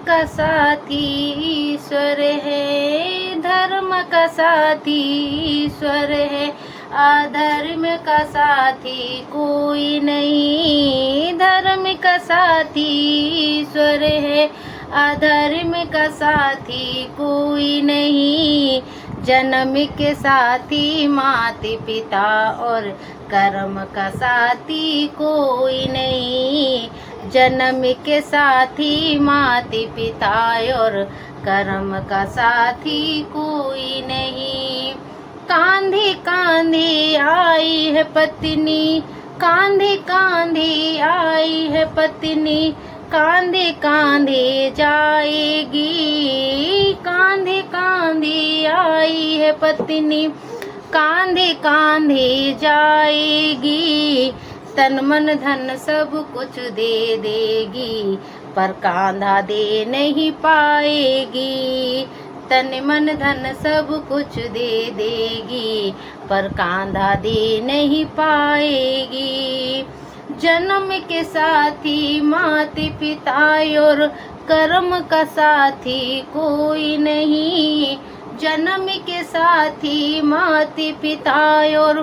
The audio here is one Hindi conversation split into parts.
का साथी ईश्वर है, धर्म का साथी ईश्वर है, अधर्म का साथी कोई नहीं। धर्म का साथी ईश्वर है, अधर्म का साथी कोई नहीं। जन्म के साथी माता पिता और कर्म का साथी कोई नहीं। जन्म के साथी माता पिता और कर्म का साथी कोई नहीं। कांधे कांधे आई है पत्नी, कांधे कांधे आई है पत्नी, कांधे कांधे जाएगी। कांधे कांधे आई है पत्नी, कांधे कांधे जाएगी। तन मन धन सब कुछ दे देगी, पर कांधा दे नहीं पाएगी। तन मन धन सब कुछ दे देगी, पर कांधा दे नहीं पाएगी। जन्म के साथी माता पिता और कर्म का साथी कोई नहीं। जन्म के साथी माता पिता और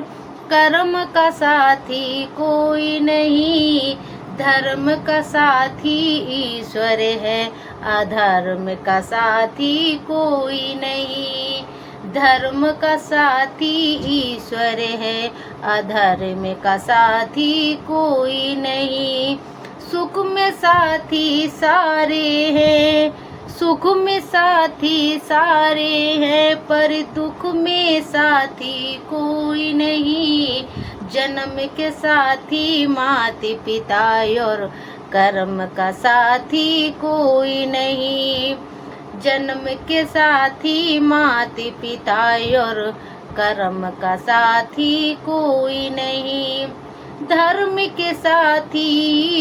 कर्म का साथी कोई नहीं। धर्म का साथी ईश्वर है, अधर्म का साथी कोई नहीं। धर्म का साथी ईश्वर है, अधर्म का साथी कोई नहीं। सुख में साथी सारे हैं, सुख में साथी सारे हैं, पर दुख में साथी कोई नहीं। जन्म के साथी माता पिता और कर्म का साथी कोई नहीं। जन्म के साथी माता पिता और कर्म का साथी कोई नहीं। धर्म के साथी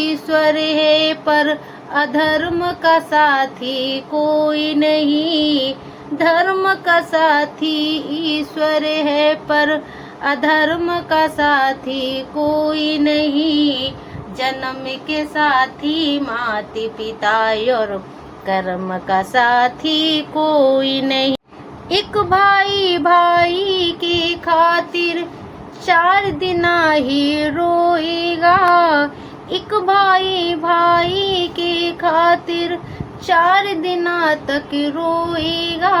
ईश्वर है, पर अधर्म का साथी कोई नहीं। धर्म का साथी ईश्वर है, पर अधर्म का साथी कोई नहीं। जन्म के साथी माता पिता और कर्म का साथी कोई नहीं। एक भाई भाई की खातिर 4 दिन ही रोएगा। एक भाई भाई की खातिर 4 दिन तक रोएगा।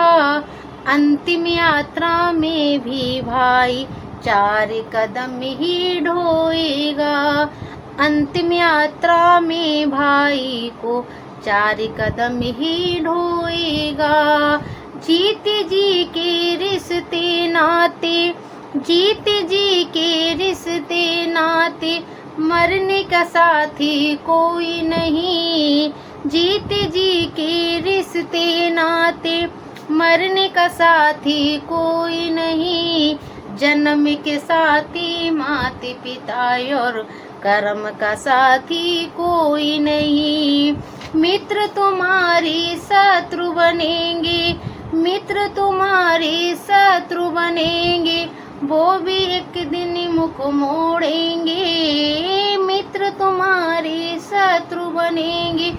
अंतिम यात्रा में भी भाई 4 कदम ही ढोएगा। अंतिम यात्रा में भाई को 4 कदम ही ढोएगा। जीते जी के रिश्ते नाते, जीते जी के रिश्ते नाते, मरने का साथी कोई नहीं। जीते जी के रिश्ते नाते, मरने का साथी कोई नहीं। जन्म के साथी माता पिता और कर्म का साथी कोई नहीं। मित्र तुम्हारे शत्रु बनेंगे, मित्र तुम्हारे शत्रु बनेंगे, वो भी एक दिन मुख मोड़ेंगे। मित्र तुम्हारे शत्रु बनेंगे,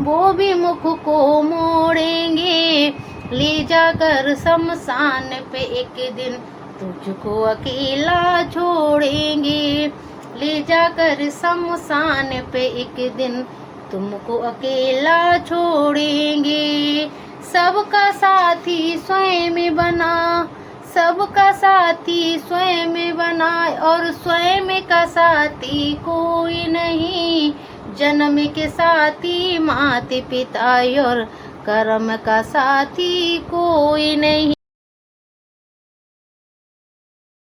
वो भी मुख को मोड़ेंगे। ले जाकर शमशान पे एक दिन तुझको अकेला छोड़ेंगे। ले जाकर शमशान पे एक दिन तुमको अकेला छोड़ेंगे। सबका साथी स्वयं बना, सबका साथी स्वयं बना, और स्वयं का साथी कोई नहीं। जन्म के साथी माता पिता और कर्म का साथी कोई नहीं।